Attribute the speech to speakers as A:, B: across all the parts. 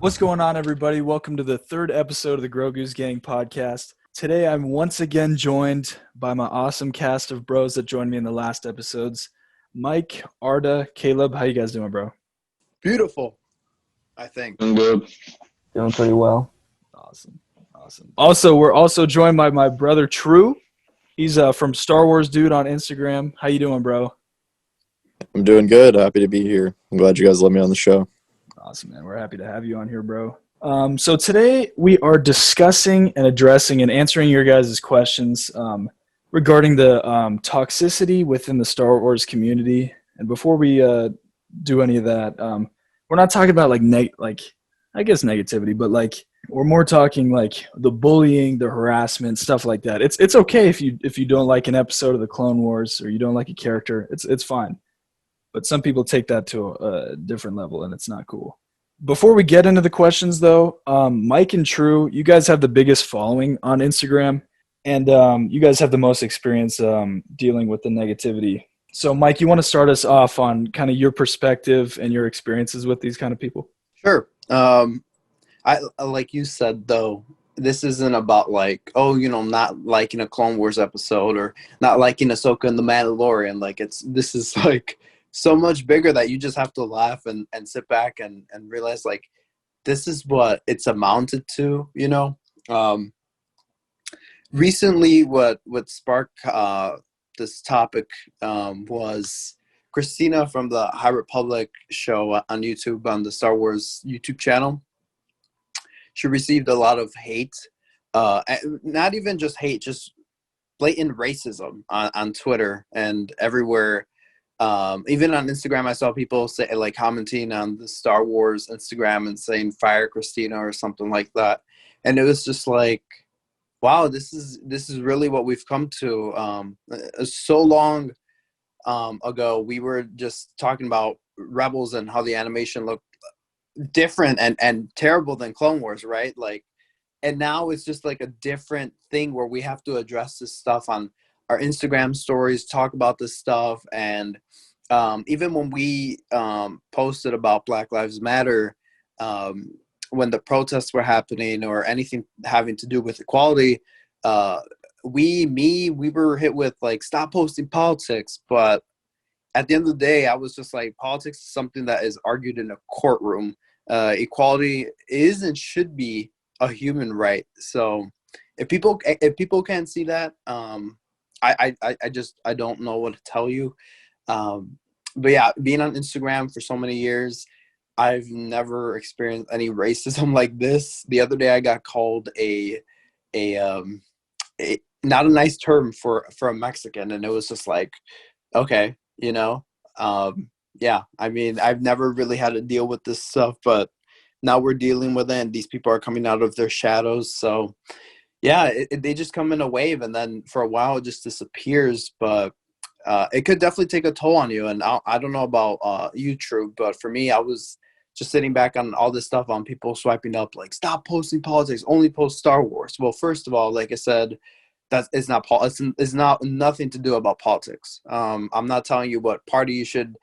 A: What's going on, everybody? Welcome to the third episode of the Grogu's Gang podcast. Today, I'm once again joined by my awesome cast of bros that joined me in the last episodes. Mike, Arda, Caleb, how you guys doing, bro?
B: Beautiful, I think.
C: I'm good.
D: Doing pretty well.
A: Awesome. Also, we're also joined by my brother, True. He's from Star.Wars.Dude on Instagram. How you doing, bro?
C: I'm doing good. Happy to be here. I'm glad you guys let me on the show.
A: Awesome, man. We're happy to have you on here, bro. So today we are discussing and addressing and answering your guys' questions regarding the toxicity within the Star Wars community. And before we do any of that, we're not talking about negativity, but we're more talking like the bullying, the harassment, stuff like that. It's okay if you don't like an episode of the Clone Wars or you don't like a character. It's fine. But some people take that to a different level, and it's not cool. Before we get into the questions, though, Mike and True, you guys have the biggest following on Instagram, and you guys have the most experience dealing with the negativity. So, Mike, you want to start us off on kind of your perspective and your experiences with these kind of people?
B: Sure. I like you said, though, this isn't about not liking a Clone Wars episode or not liking Ahsoka and the Mandalorian. This is so much bigger that you just have to laugh and sit back and realize this is what it's amounted to, Recently what sparked this topic was Christina from the High Republic show on YouTube, on the Star Wars YouTube channel. She received a lot of hate, not even just hate, just blatant racism on Twitter and everywhere. Even on Instagram, I saw people say commenting on the Star Wars Instagram and saying "fire Christina" or something like that, and it was just wow, this is really what we've come to. So long ago, we were just talking about Rebels and how the animation looked different and terrible than Clone Wars, right? And now it's just a different thing where we have to address this stuff on our Instagram stories, talk about this stuff. And even when we posted about Black Lives Matter, when the protests were happening or anything having to do with equality, we were hit with stop posting politics. But at the end of the day, I was just politics is something that is argued in a courtroom. Equality is and should be a human right. So if people can't see that, I don't know what to tell you. But yeah, being on Instagram for so many years, I've never experienced any racism like this. The other day I got called a not a nice term for a Mexican, and it was just okay, yeah, I mean, I've never really had to deal with this stuff, but now we're dealing with it, and these people are coming out of their shadows. So yeah, they just come in a wave, and then for a while it just disappears. But it could definitely take a toll on you. And I don't know about you, True, but for me, I was just sitting back on all this stuff on people swiping up, stop posting politics, only post Star Wars. Well, first of all, like I said, it's not nothing to do about politics. I'm not telling you what party you should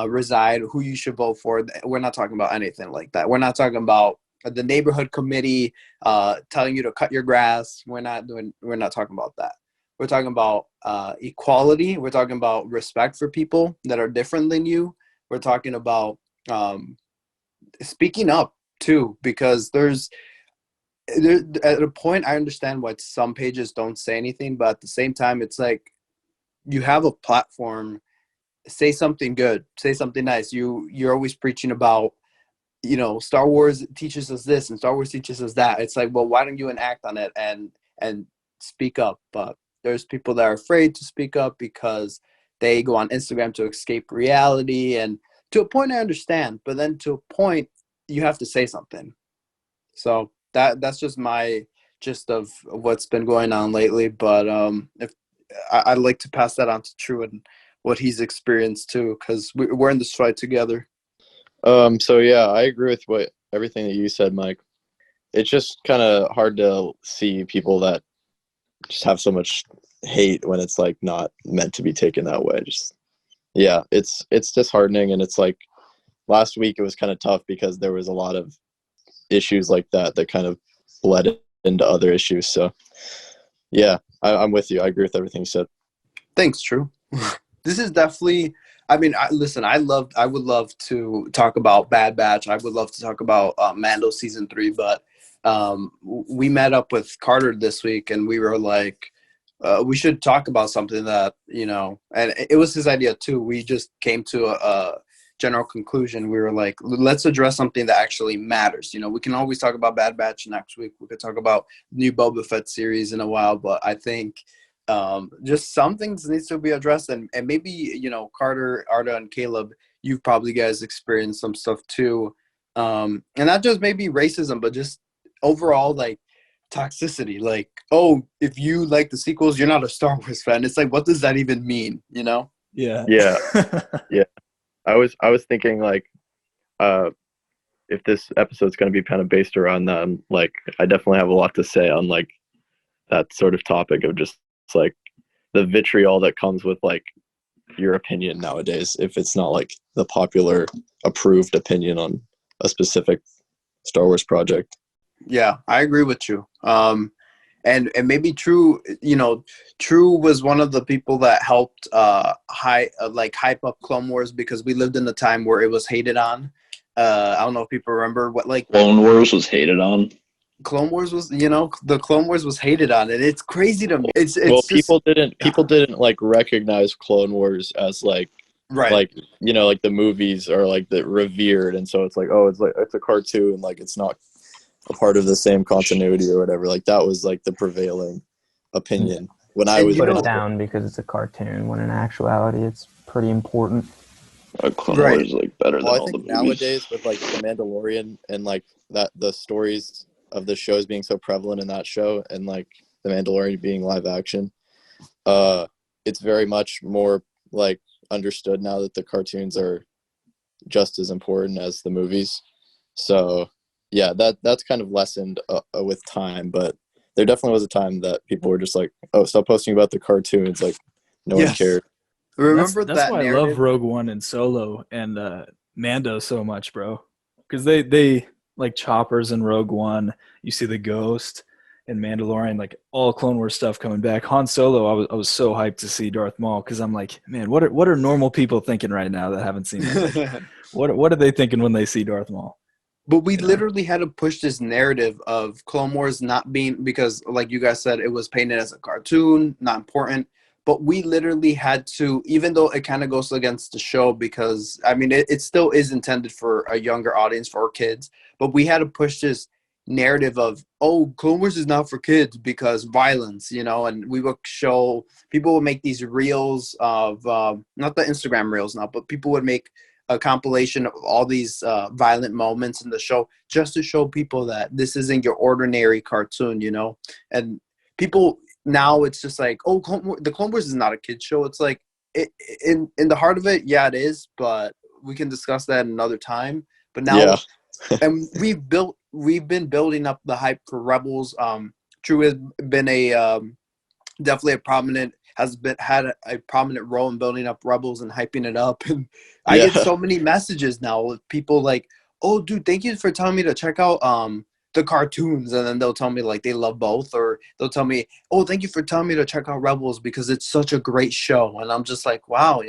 B: reside, who you should vote for. We're not talking about anything like that. We're not talking about the neighborhood committee telling you to cut your grass. We're not talking about that. We're talking about equality. We're talking about respect for people that are different than you. We're talking about speaking up too, because there's at a point, I understand why some pages don't say anything, but at the same time, it's you have a platform. Say something good, say something nice. You're always preaching about, Star Wars teaches us this and Star Wars teaches us that. It's well, why don't you enact on it and speak up? But there's people that are afraid to speak up because they go on Instagram to escape reality. And to a point, I understand, but then to a point, you have to say something. So that's just my gist of what's been going on lately. But if I'd like to pass that on to True and what he's experienced too, because we're in this fight together.
C: So yeah, I agree with everything that you said, Mike. It's just kind of hard to see people that just have so much hate when it's not meant to be taken that way. Yeah, it's disheartening, and it's last week it was kind of tough because there was a lot of issues like that kind of bled into other issues. So yeah, I'm with you. I agree with everything you said.
B: Thanks, True. This is definitely. I mean, listen. I would love to talk about Bad Batch. I would love to talk about Mando season 3. But we met up with Carter this week, and we were like, we should talk about something that And it was his idea too. We just came to a general conclusion. We were like, let's address something that actually matters. We can always talk about Bad Batch next week. We could talk about new Boba Fett series in a while, but I think just some things needs to be addressed, and maybe Carter, Arda, and Caleb, you've probably guys experienced some stuff too, and not just maybe racism, but just overall like toxicity. Like, oh, if you like the sequels, you're not a Star Wars fan. It's like, what does that even mean?
A: Yeah.
C: Yeah. Yeah. I was thinking like, if this episode's going to be kind of based around that, like I definitely have a lot to say on like that sort of topic of just like the vitriol that comes with like your opinion nowadays, if it's not like the popular approved opinion on a specific Star Wars project.
B: Yeah, I agree with you. And maybe True, True was one of the people that helped hype up Clone Wars, because we lived in a time where it was hated on. I don't know if people remember what like
D: Clone Wars was hated on.
B: Clone Wars was, the Clone Wars was hated on, and it's crazy to me. It's
C: well,
B: just,
C: people didn't like recognize Clone Wars as like
B: right.
C: like like the movies are like the revered, and so it's like, oh, it's a cartoon, like it's not a part of the same continuity or whatever. Like that was like the prevailing opinion when I was
E: put it down because it's a cartoon, when in actuality it's pretty important.
D: Clone Wars is like better than
C: I
D: all the
C: think
D: movies.
C: nowadays with like the Mandalorian and like that the stories of the shows being so prevalent in that show, and like the Mandalorian being live action, it's very much more like understood now that the cartoons are just as important as the movies. So yeah, that's kind of lessened with time, but there definitely was a time that people were just like, oh, stop posting about the cartoons, like no one cared.
B: Remember
A: that's
B: that
A: why
B: narrative?
A: I love Rogue One and Solo and Mando so much, bro, because they like choppers in Rogue One. You see the Ghost and Mandalorian, like all Clone Wars stuff coming back. Han Solo, I was so hyped to see Darth Maul, because I'm like, man, what are normal people thinking right now that haven't seen it? Like, what are they thinking when they see Darth Maul?
B: But we literally had to push this narrative of Clone Wars not being, because like you guys said, it was painted as a cartoon, not important. But we literally had to, even though it kind of goes against the show, because I mean, it still is intended for a younger audience, for kids. But we had to push this narrative of, oh, Clone Wars is not for kids because violence, and we would show, people would make these reels of, not the Instagram reels now, but people would make a compilation of all these violent moments in the show, just to show people that this isn't your ordinary cartoon, and people now, it's just like, oh, the Clone Wars is not a kid's show. It's like, in the heart of it, yeah, it is, but we can discuss that another time. But now, and we've been building up the hype for Rebels. True has been definitely had a prominent role in building up Rebels and hyping it up. And I get so many messages now with people like, oh, dude, thank you for telling me to check out the cartoons, and then they'll tell me like they love both, or they'll tell me, oh, thank you for telling me to check out Rebels because it's such a great show. And I'm just like, wow,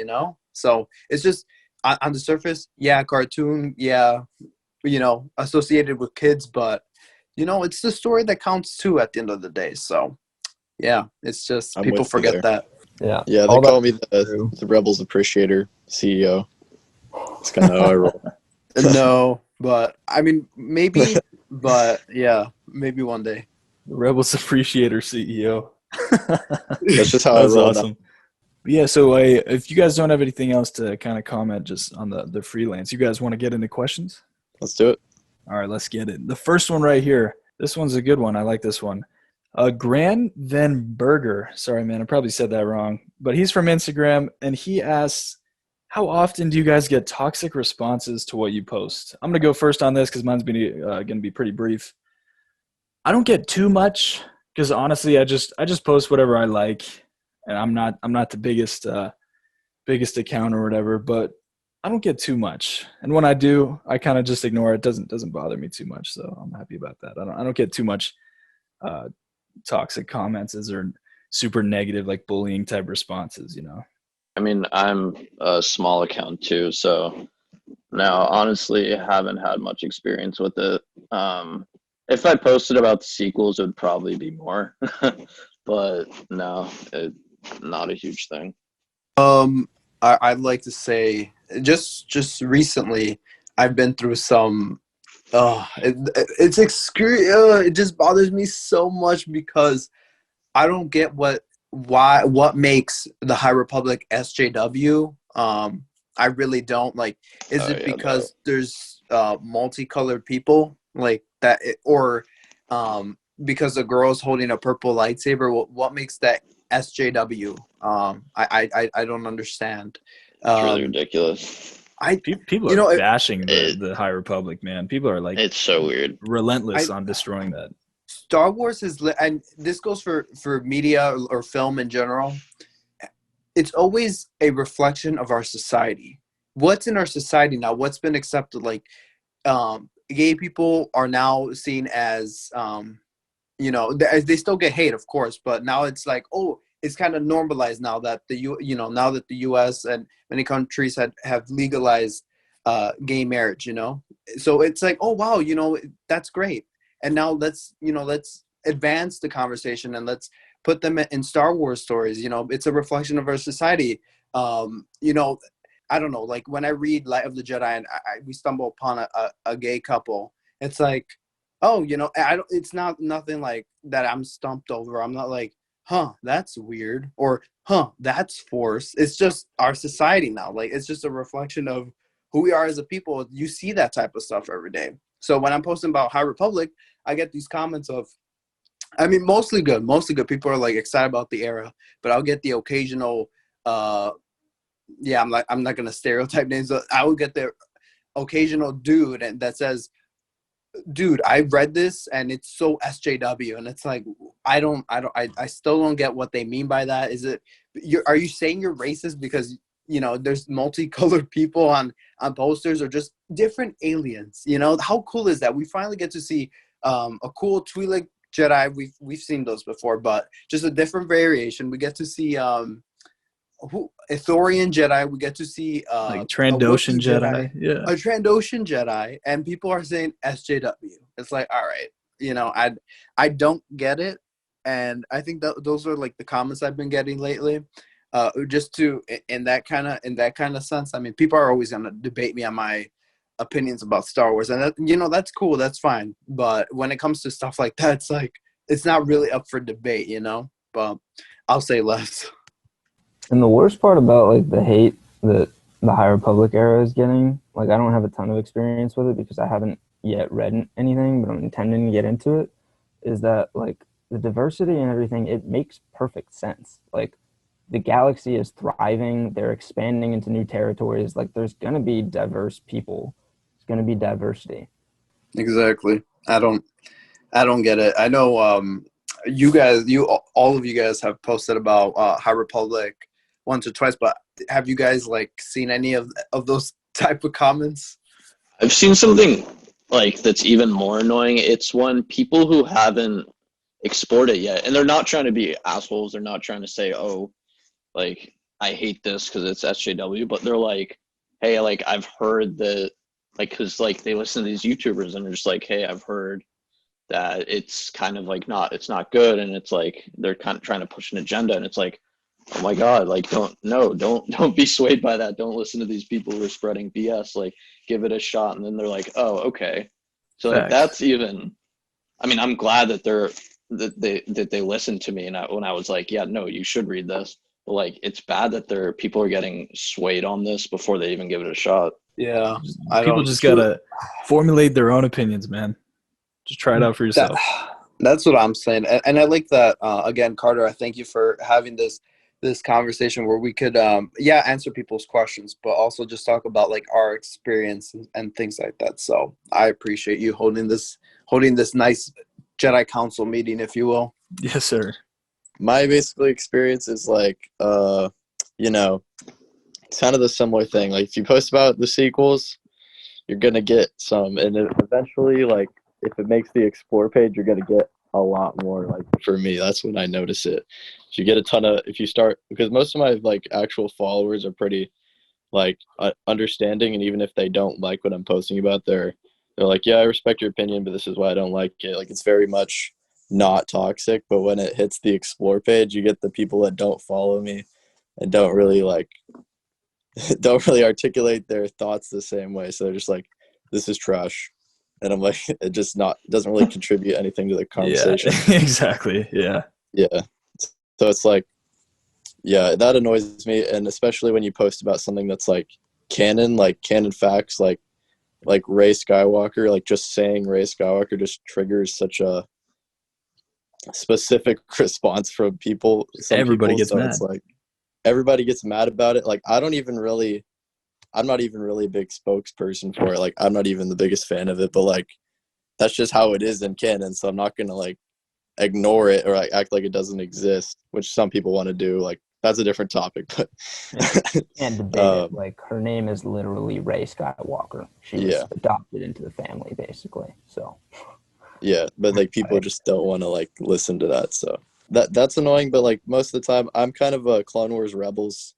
B: so it's just on the surface, yeah, cartoon, yeah, associated with kids, but it's the story that counts too at the end of the day. So yeah, it's just people forget that.
E: Yeah,
C: they call me the Rebels Appreciator CEO. It's kind of how I roll.
B: No, but I mean, maybe. But yeah, maybe one day.
A: The Rebels Appreciator CEO.
C: That's just how I roll.
A: Awesome. Yeah, so if you guys don't have anything else to kind of comment just on the freelance, you guys want to get into questions?
C: Let's do it.
A: All right, let's get it. The first one right here. This one's a good one. I like this one. Gran Van Berger. Sorry, man, I probably said that wrong. But he's from Instagram, and he asks, how often do you guys get toxic responses to what you post? I'm going to go first on this because mine's going to be pretty brief. I don't get too much because honestly, I just post whatever I like, and I'm not the biggest account or whatever. But I don't get too much, and when I do, I kind of just ignore it. Doesn't bother me too much, so I'm happy about that. I don't get too much uh, toxic comments or super negative like bullying type responses.
D: I mean, I'm a small account too, so now honestly haven't had much experience with it. If I posted about the sequels, it would probably be more, but no, not a huge thing.
B: I'd like to say just recently I've been through some. It's it just bothers me so much because I don't get what makes the High Republic SJW. I really don't like. Is
D: Oh
B: it
D: yeah, no.
B: because there's multicolored people like that, or because the girl's holding a purple lightsaber? What makes that SJW? I don't understand.
D: It's really
B: Um,
D: ridiculous.
A: People
B: you
A: are
B: know,
A: bashing
D: It
A: the High Republic, man. People are like
D: it's so weird.
A: relentless
B: I
A: on destroying that.
B: Star Wars and this goes for media or film in general. It's always a reflection of our society. What's in our society now? What's been accepted? Like, gay people are now seen as, they still get hate, of course, but now it's like, oh, it's kind of normalized now that now that the U.S. and many countries have legalized gay marriage. So it's like, oh wow, that's great. And now let's advance the conversation and let's put them in Star Wars stories. It's a reflection of our society. Um, you know, I don't know, like when I read Light of the Jedi and we stumble upon a gay couple, it's like, oh, I don't. It's not nothing like that. I'm stumped over. I'm not like, huh, that's weird, or huh, that's forced. It's just our society now. Like it's just a reflection of who we are as a people. You see that type of stuff every day. So when I'm posting about High Republic, I get these comments of, I mean, mostly good. Mostly good. People are like excited about the era, but I'll get the occasional. Yeah, I'm not gonna stereotype names. But I will get the occasional dude and that says, "Dude, I read this and it's so SJW," and it's like, I still don't get what they mean by that. Are you saying you're racist because there's multicolored people on posters or just different aliens? How cool is that? We finally get to see a cool Twi'lek Jedi. We've seen those before, but just a different variation. We get to see Ithorian Jedi. We get to see
A: Like
B: a
A: Trandoshan
B: Wookiee Jedi,
A: Jedi. Yeah.
B: a Trandoshan Jedi, and people are saying SJW. It's like, all right, I don't get it, and I think that those are like the comments I've been getting lately. Just to in that kind of sense. I mean, people are always gonna debate me on my opinions about Star Wars, and that's cool, that's fine. But when it comes to stuff like that, it's like it's not really up for debate. But I'll say less.
E: And the worst part about like the hate that the High Republic era is getting, like I don't have a ton of experience with it because I haven't yet read anything, but I'm intending to get into it, is that like the diversity and everything, it makes perfect sense. Like the galaxy is thriving, they're expanding into new territories, like there's gonna be diverse people. There's gonna be diversity.
B: Exactly. I don't get it. I know all of you guys have posted about High Republic once or twice, but have you guys like seen any of those type of comments?
D: I've seen something like that's even more annoying. It's when people who haven't explored it yet, and they're not trying to be assholes. They're not trying to say, "Oh, like I hate this because it's SJW," but they're like, "Hey, like I've heard that," like because like they listen to these YouTubers and they're just like, "Hey, I've heard that it's kind of like it's not good," and it's like they're kind of trying to push an agenda, and it's like, oh my god, like don't be swayed by that. Don't listen to these people who are spreading BS. Like give it a shot. And then they're like, oh, okay. So like
A: Facts.
D: that's even, I mean, I'm glad that they listened to me, and when I was like, yeah, no, you should read this. But like it's bad that people are getting swayed on this before they even give it a shot.
B: Yeah, I
A: People
B: don't.
A: just gotta formulate their own opinions, man. Just try it out for
B: That
A: yourself.
B: that's what I'm saying, and I like that. Again, Carter, I thank you for having this conversation where we could answer people's questions, but also just talk about like our experience and things like that. So I appreciate you holding this nice Jedi Council meeting, if you will.
A: Yes, sir.
C: My basically experience is like, you know, kind of the similar thing. Like if you post about the sequels, you're gonna get some, and eventually, like if it makes the explore page, you're gonna get a lot more. Like for me, that's when I notice it. If you get a ton of, if you start, because most of my like actual followers are pretty like understanding, and even if they don't like what I'm posting about, they're like, yeah, I respect your opinion, but this is why I don't like it. Like it's very much not toxic. But when it hits the explore page, you get the people that don't follow me and don't really like don't really articulate their thoughts the same way. So they're just like, this is trash. And I'm like, it just not doesn't really contribute anything to the conversation.
A: Yeah, exactly. Yeah.
C: Yeah. So it's like, yeah, that annoys me. And especially when you post about something that's like canon facts, like Rey Skywalker, like just saying Rey Skywalker just triggers such a specific response from people.
A: Everybody gets
C: so
A: mad.
C: It's like everybody gets mad about it. Like I'm not even really a big spokesperson for it. Like I'm not even the biggest fan of it, but like that's just how it is in canon. So I'm not gonna like ignore it or like act like it doesn't exist, which some people want to do. Like that's a different topic, but
E: You can't debate it. Like her name is literally Rey Skywalker. She was adopted into the family, basically. So
C: yeah, but like people just don't want to like listen to that. So that's annoying. But like most of the time, I'm kind of a Clone Wars Rebels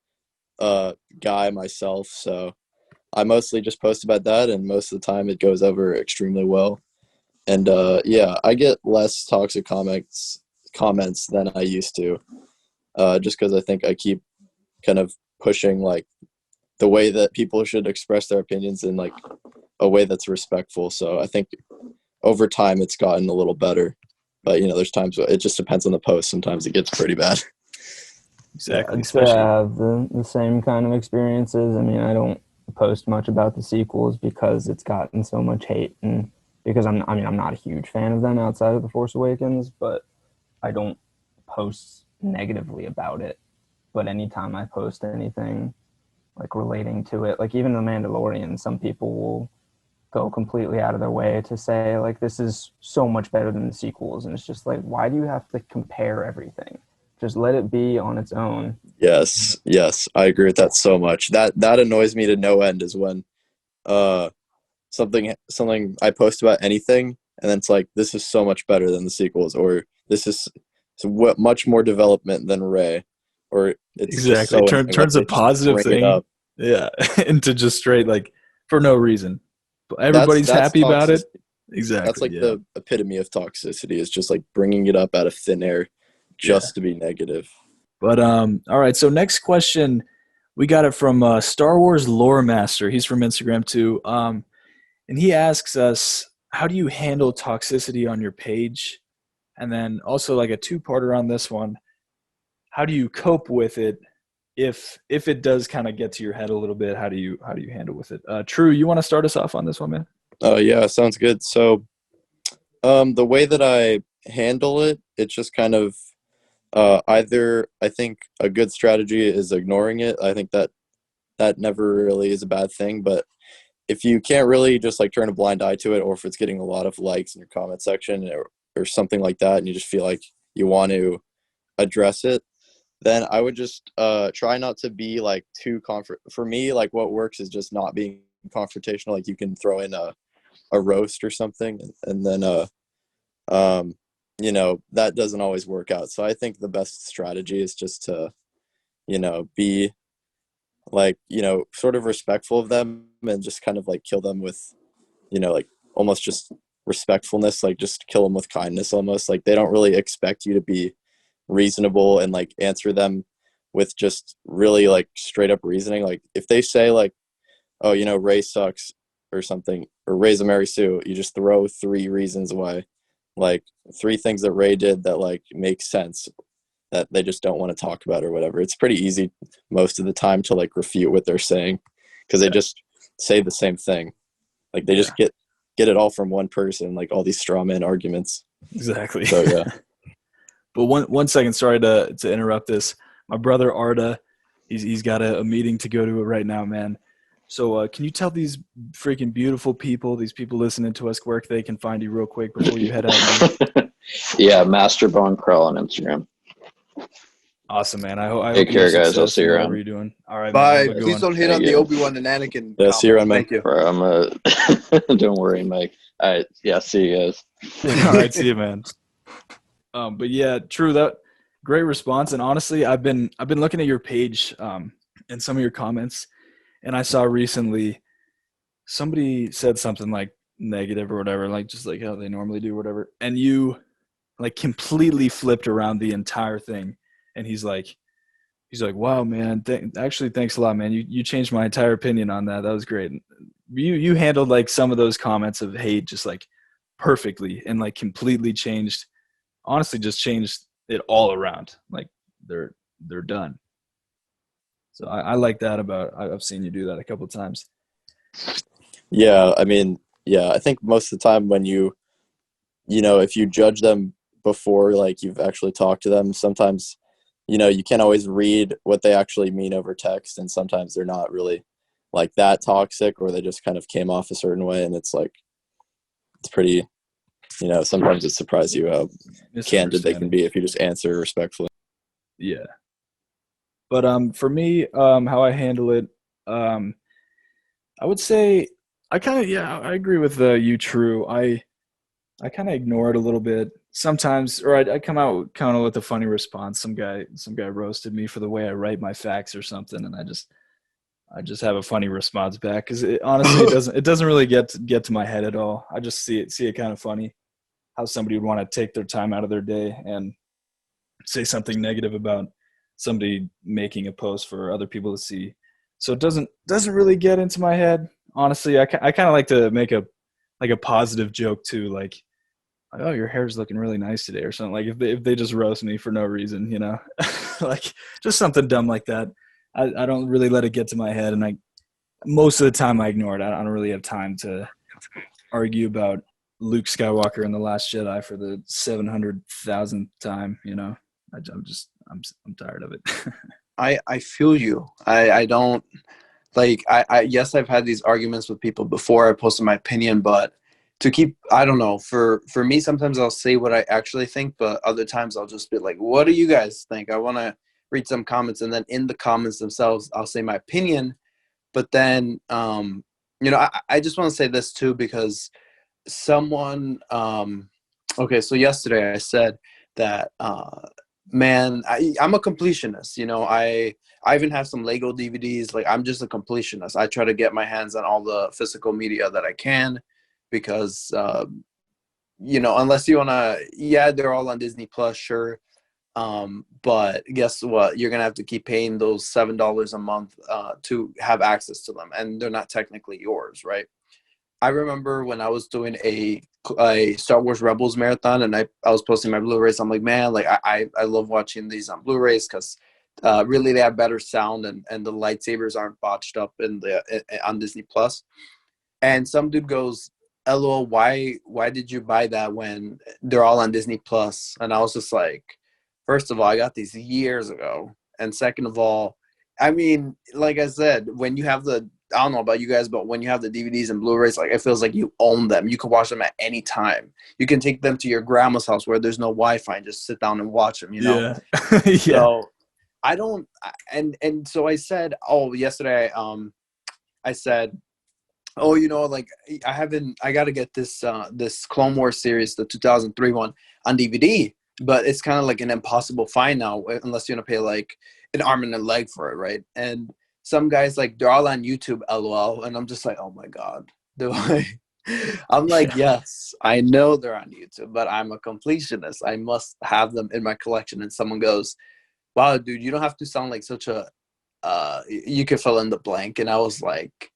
C: guy myself, so I mostly just post about that, and most of the time it goes over extremely well. And yeah, I get less toxic comments than I used to, just because I think I keep kind of pushing like the way that people should express their opinions in like a way that's respectful. So I think over time it's gotten a little better, but you know, there's times it just depends on the post. Sometimes it gets pretty bad.
A: Exactly.
E: I'd say I have the same kind of experiences. I mean, I don't post much about the sequels because it's gotten so much hate, and because I'm not a huge fan of them outside of The Force Awakens, but I don't post negatively about it. But anytime I post anything like relating to it, like even The Mandalorian, some people will go completely out of their way to say like this is so much better than the sequels, and it's just like, why do you have to compare everything? Just let it be on its own.
C: Yes, I agree with that so much. That annoys me to no end is when something I post about anything, and then it's like, this is so much better than the sequels, or this is much more development than Rey, or it's
A: exactly
C: just so
A: turns a positive thing, yeah, into just straight like for no reason. But everybody's
C: that's
A: happy about it.
C: toxicity.
A: Exactly.
C: That's like the epitome of toxicity, is just like bringing it up out of thin air just to be negative.
A: But all right, so next question, we got it from Star Wars Lore Master. He's from Instagram too. And he asks us, how do you handle toxicity on your page? And then also like a two-parter on this one. How do you cope with it if it does kind of get to your head a little bit? How do you handle with it? True, you want to start us off on this one, man?
C: Yeah, sounds good. So the way that I handle it, it's just kind of either I think a good strategy is ignoring it. I think that never really is a bad thing, but if you can't really just like turn a blind eye to it, or if it's getting a lot of likes in your comment section or something like that, and you just feel like you want to address it, then I would just try not to be like too for me, like what works is just not being confrontational. Like you can throw in a roast or something, and then you know, that doesn't always work out. So I think the best strategy is just to, you know, be like, you know, sort of respectful of them, and just kind of like kill them with, you know, like almost just respectfulness, like just kill them with kindness almost. Like they don't really expect you to be reasonable and like answer them with just really like straight up reasoning. Like if they say like, oh, you know, Ray sucks or something, or Ray's a Mary Sue, you just throw 3 reasons why, like 3 things that Ray did that like make sense, that they just don't want to talk about or whatever. It's pretty easy most of the time to like refute what they're saying, because they just say the same thing. Like they just get it all from one person, like all these straw man arguments.
A: Exactly.
C: So yeah.
A: But one second, sorry to interrupt this. My brother Arda, he's got a meeting to go to right now, man. So can you tell these freaking beautiful people, these people listening to us, where they can find you real quick before you head out?
D: Yeah, Master Bone Crawl on Instagram.
A: Awesome, man. I hope
D: Take
A: you have
D: care, guys. I'll
A: success
D: see
A: in
D: you
A: whatever
D: around.
A: you're doing. All right, man.
B: Bye.
A: Have a good
B: Please
A: one.
B: don't hit
D: Thank
B: on the
D: you.
B: Obi-Wan and Anakin.
C: Yeah, see you around, man.
B: Thank you.
D: Bro, don't worry, Mike. All right. Yeah, see you guys.
A: All right, see you, man. But yeah, true. That great response. And honestly, I've been looking at your page and some of your comments, and I saw recently somebody said something like negative or whatever, like just like how they normally do, whatever. And you like completely flipped around the entire thing. And he's like, wow, man. Actually, thanks a lot, man. You changed my entire opinion on that. That was great. You handled like some of those comments of hate just like perfectly and like completely changed. Honestly, just changed it all around. Like they're done. So I like that about. I've seen you do that a couple of times.
C: Yeah, I mean, yeah, I think most of the time when you know, if you judge them before like you've actually talked to them, sometimes, you know, you can't always read what they actually mean over text, and sometimes they're not really like that toxic, or they just kind of came off a certain way, and it's like it's pretty, you know, sometimes it surprises you how candid they can be if you just answer respectfully.
A: Yeah. But for me, how I handle it, I would say I kind of I agree with you, True. I kind of ignore it a little bit sometimes, or I come out kind of with a funny response. Some guy roasted me for the way I write my facts or something, and I just have a funny response back because honestly it doesn't really get to my head at all. I just see it kind of funny how somebody would want to take their time out of their day and say something negative about somebody making a post for other people to see. So it doesn't really get into my head. Honestly, I kind of like to make a positive joke too, like, oh, your hair's looking really nice today or something. Like if they just roast me for no reason, you know, like just something dumb like that. I don't really let it get to my head, and most of the time I ignore it. I don't really have time to argue about Luke Skywalker and the Last Jedi for the 700,000th time. You know, I'm tired of it.
B: I feel you. I don't like I yes, I've had these arguments with people before I posted my opinion, but to keep, I don't know, for me, sometimes I'll say what I actually think, but other times I'll just be like, what do you guys think? I want to read some comments, and then in the comments themselves I'll say my opinion. But then you know, I just want to say this too, because someone okay, so yesterday I said that man, I'm a completionist. You know, I even have some Lego DVDs. Like, I'm just a completionist. I try to get my hands on all the physical media that I can, because you know, unless you wanna, yeah, they're all on Disney Plus, sure. But guess what? You're gonna have to keep paying those $7 a month to have access to them, and they're not technically yours, right? I remember when I was doing a Star Wars Rebels marathon, and I was posting my Blu-rays. I'm like, man, like I love watching these on Blu-rays, because really they have better sound, and the lightsabers aren't botched up on Disney Plus. And some dude goes, "LOL, why did you buy that when they're all on Disney Plus?" And I was just like, first of all, I got these years ago, and second of all, I mean, like I said, when you have the, I don't know about you guys, but when you have the DVDs and Blu-rays, like, it feels like you own them. You can watch them at any time. You can take them to your grandma's house where there's no Wi-Fi and just sit down and watch them, you know?
A: Yeah. Yeah.
B: So I don't, and so I said, oh, yesterday, I said, oh, you know, like, I got to get this Clone Wars series, the 2003 one, on DVD, but it's kind of like an impossible find now, unless you want to pay like an arm and a leg for it, right? And some guys, like, they're all on YouTube, LOL, and I'm just like, oh my god, do I? I'm like, yes, I know they're on YouTube, but I'm a completionist. I must have them in my collection. And someone goes, wow, dude, you don't have to sound like such a you could fill in the blank. And I was like,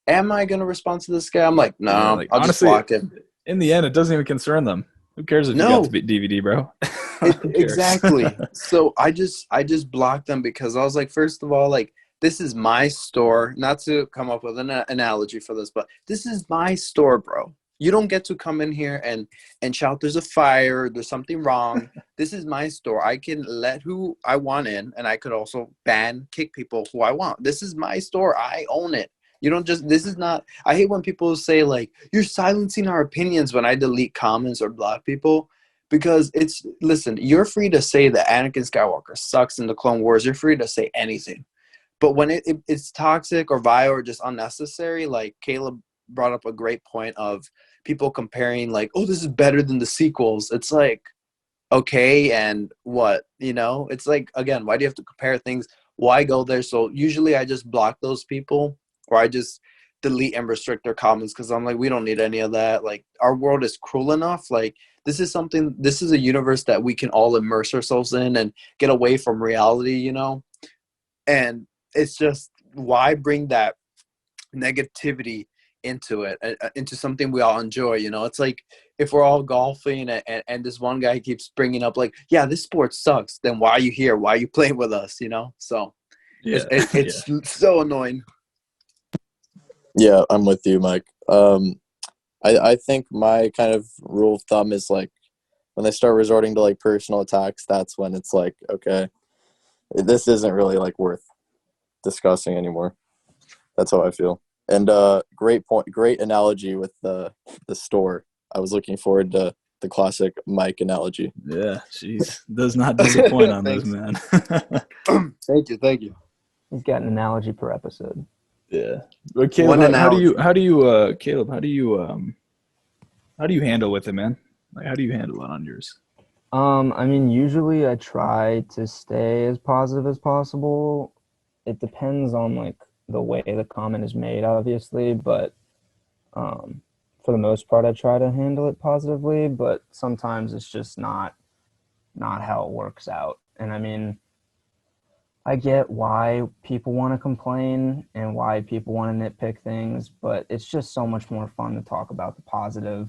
B: am I gonna respond to this guy? I'm like, no,
A: Yeah, like,
B: I'll just
A: honestly,
B: block him.
A: in the end, it doesn't even concern them. Who cares if you
B: No,
A: got the DVD, bro? Who cares?
B: exactly. So I just blocked them, because I was like, first of all, like, this is my store. Not to come up with an analogy for this, but this is my store, bro. You don't get to come in here and shout there's a fire, there's something wrong. This is my store. I can let who I want in, and I could also kick people who I want. This is my store. I own it. You don't just, this is not, I hate when people say, like, you're silencing our opinions when I delete comments or block people. because listen, you're free to say that Anakin Skywalker sucks in the Clone Wars. You're free to say anything. But when it's toxic or vile or just unnecessary, like Caleb brought up a great point of people comparing like, oh, this is better than the sequels. It's like, okay, and what? It's like, again, why do you have to compare things? Why go there? So usually I just block those people, or I just delete and restrict their comments, because I'm like, we don't need any of that. Like, our world is cruel enough. Like, this is a universe that we can all immerse ourselves in and get away from reality, and it's just, why bring that negativity into it, into something we all enjoy? It's like, if we're all golfing and this one guy keeps bringing up like, yeah, this sport sucks, then why are you here? Why are you playing with us? So
A: Yeah.
B: it's so annoying.
C: Yeah, I'm with you, Mike. I think my kind of rule of thumb is like, when they start resorting to like personal attacks, that's when it's like, okay, this isn't really like worth discussing anymore. That's how I feel. And great point, great analogy with the store. I was looking forward to the classic Mike analogy.
A: Yeah, jeez, does not disappoint on those, man.
B: Thank you.
E: He's got an analogy per episode.
A: Yeah, but Caleb, how do you, Caleb, how do you handle with it, man? Like, how do you handle it on yours?
E: I mean, usually I try to stay as positive as possible. It depends on like the way the comment is made, obviously, but for the most part, I try to handle it positively. But sometimes it's just not how it works out. And I mean, I get why people want to complain and why people want to nitpick things, but it's just so much more fun to talk about the positive,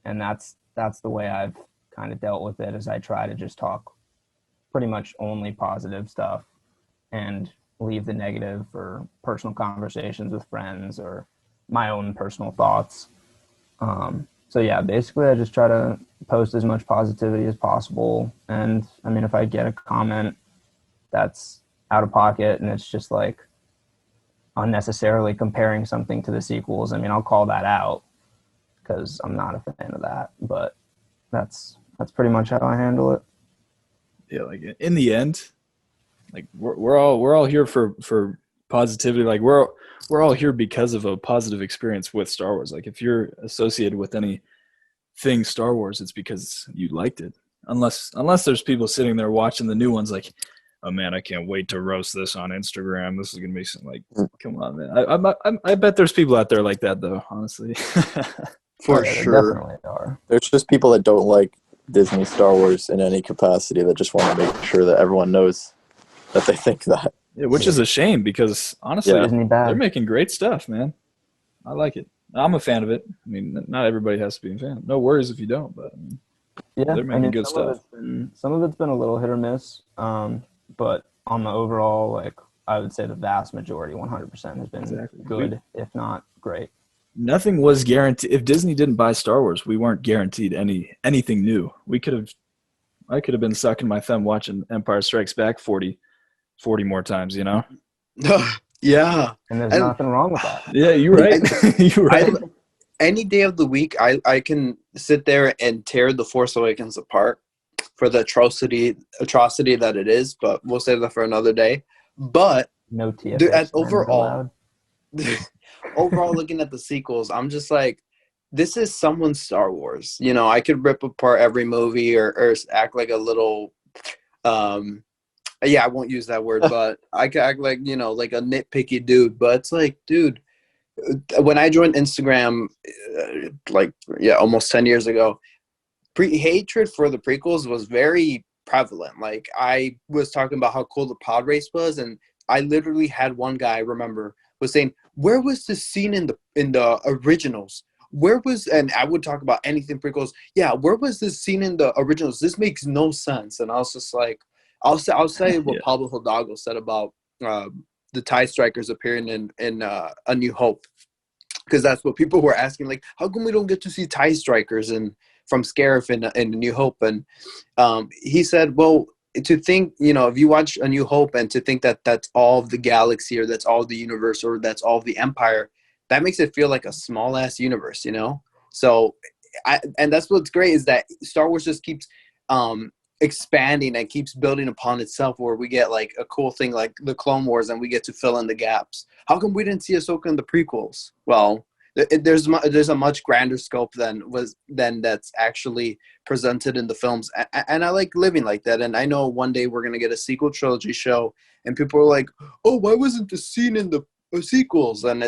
E: and that's the way I've kind of dealt with it. Is I try to just talk pretty much only positive stuff and leave the negative for personal conversations with friends or my own personal thoughts. So yeah, basically I just try to post as much positivity as possible. And I mean, if I get a comment that's out of pocket and it's just like unnecessarily comparing something to the sequels, I mean, I'll call that out because I'm not a fan of that. But that's pretty much how I handle it.
A: Yeah, like in the end, like we're all here for positivity. Like we're all here because of a positive experience with Star Wars. Like if you're associated with anything Star Wars, it's because you liked it. Unless there's people sitting there watching the new ones, like, oh man, I can't wait to roast this on Instagram. This is gonna be some, like, come on, man. I bet there's people out there like that though. Honestly,
B: For
E: Yeah,
B: sure.
E: there definitely are.
C: There's just people that don't like Disney Star Wars in any capacity that just want to make sure that everyone knows that they think that.
A: yeah, which is a shame because honestly,
C: Yeah.
E: Disney bad.
A: they're making great stuff, man. I like it. I'm a fan of it. I mean, not everybody has to be a fan. No worries if you don't, but I mean,
E: Yeah,
A: they're making good
E: some
A: stuff.
E: Of it's been a little hit or miss, but on the overall, like, I would say the vast majority, 100%, has been
A: Exactly.
E: good, if not great.
A: Nothing was guaranteed. If Disney didn't buy Star Wars, we weren't guaranteed anything new. I could have been sucking my thumb watching Empire Strikes Back 40 more times, you know?
B: Yeah.
E: And there's
B: And-
E: nothing wrong with that.
A: Yeah, you're right. You're right.
B: Any day of the week, I can sit there and tear The Force Awakens apart for the atrocity that it is, but we'll save that for another day. But
E: No TFA
B: as
E: swearing
B: overall,
E: allowed.
B: looking at the sequels, I'm just like, this is someone's Star Wars. I could rip apart every movie or act like a little, I won't use that word, but I could act like, like a nitpicky dude. But it's like, dude, when I joined Instagram, almost 10 years ago, hatred for the prequels was very prevalent. Like, I was talking about how cool the pod race was, and I literally had one guy, was saying, where was the scene in the originals? Where was, and I would talk about anything prequels. Yeah, where was this scene in the originals? This makes no sense. And I was just like, I'll say what
A: Yeah.
B: Pablo Hidalgo said about the TIE Strikers appearing in A New Hope, because that's what people were asking. Like, how come we don't get to see TIE Strikers from Scarif in A New Hope? And he said, well, to think, if you watch A New Hope and to think that that's all of the galaxy, or that's all of the universe, or that's all of the Empire, that makes it feel like a small ass universe, So and that's what's great is that Star Wars just keeps expanding and keeps building upon itself, where we get like a cool thing like the Clone Wars and we get to fill in the gaps. How come we didn't see Ahsoka in the prequels? Well, there's a much grander scope than that's actually presented in the films, and I like living like that. And I know one day we're gonna get a sequel trilogy show, and people are like, "Oh, why wasn't the scene in the sequels?" And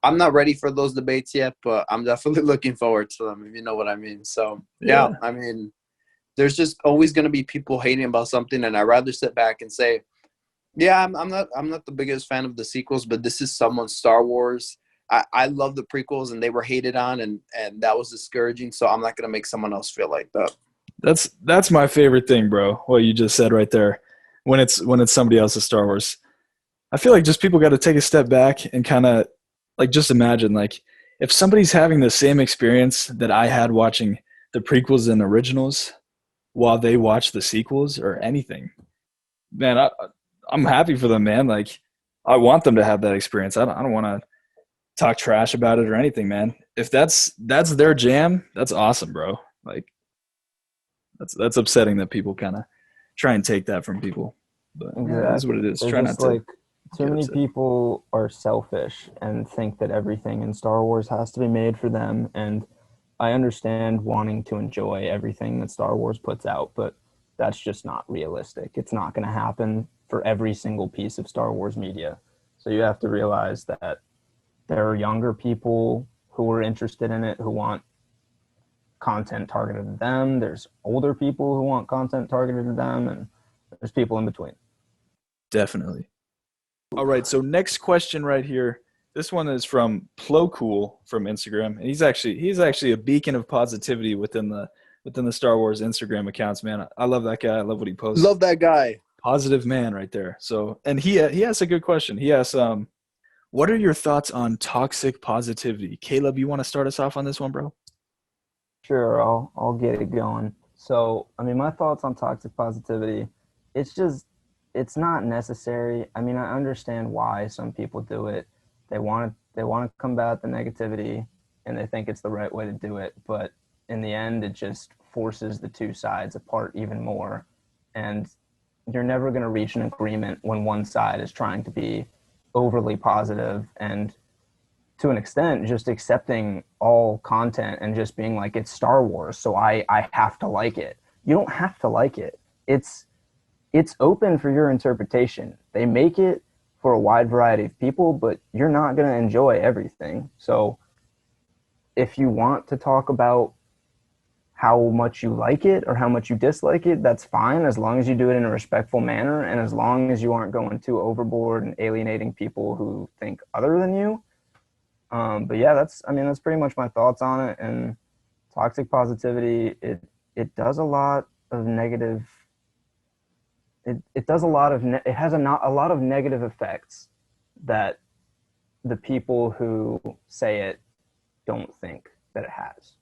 B: I'm not ready for those debates yet, but I'm definitely looking forward to them, if you know what I mean. So yeah. I mean, there's just always gonna be people hating about something, and I'd rather sit back and say, yeah, I'm not the biggest fan of the sequels, but this is someone's Star Wars. I love the prequels, and they were hated on, and that was discouraging. So I'm not gonna make someone else feel like that.
A: That's my favorite thing, bro. What you just said right there. When it's somebody else's Star Wars, I feel like just people got to take a step back and kind of like just imagine like if somebody's having the same experience that I had watching the prequels and originals while they watch the sequels or anything, man, I'm happy for them, man. Like I want them to have that experience. I don't want to talk trash about it or anything, man. If that's their jam, that's awesome, bro. Like that's upsetting that people kind of try and take that from people. But
E: Exactly.
A: that's what it is.
E: They're
A: Try
E: just
A: not to
E: like too
A: get
E: many
A: upset.
E: people are selfish and think that everything in Star Wars has to be made for them. And I understand wanting to enjoy everything that Star Wars puts out, but that's just not realistic. It's not going to happen for every single piece of Star Wars media. So you have to realize that there are younger people who are interested in it, who want content targeted at them. There's older people who want content targeted at them, and there's people in between.
A: Definitely. All right, so next question right here. This one is from Plocool from Instagram, and he's actually a beacon of positivity within the Star Wars Instagram accounts, man. I love that guy. I love what he posts.
B: Love that guy.
A: Positive man right there. So, and he asks a good question. He asks, what are your thoughts on toxic positivity? Caleb, you want to start us off on this one, bro?
E: Sure, I'll get it going. So, I mean, my thoughts on toxic positivity, it's not necessary. I mean, I understand why some people do it. They want to combat the negativity, and they think it's the right way to do it. But in the end, it just forces the two sides apart even more. And you're never going to reach an agreement when one side is trying to be overly positive and, to an extent, just accepting all content and just being like, it's Star Wars, so I have to like it. You don't have to like it. It's open for your interpretation. They make it for a wide variety of people, but you're not going to enjoy everything. So if you want to talk about how much you like it or how much you dislike it, that's fine, as long as you do it in a respectful manner and as long as you aren't going too overboard and alienating people who think other than you. But yeah, that's pretty much my thoughts on it. And toxic positivity, it does a lot of negative. It does a lot of it has a lot of negative effects that the people who say it don't think that it has,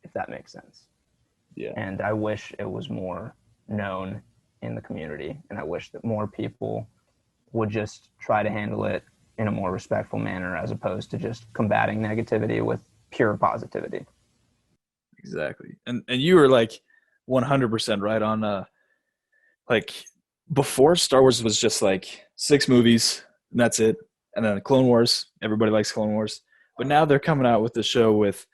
E: if that makes sense.
A: Yeah.
E: And I wish it was more known in the community, and I wish that more people would just try to handle it in a more respectful manner as opposed to just combating negativity with pure positivity.
A: Exactly. And you were like 100% right on like before Star Wars was just like 6 movies and that's it. And then Clone Wars, everybody likes Clone Wars. But now they're coming out with the show with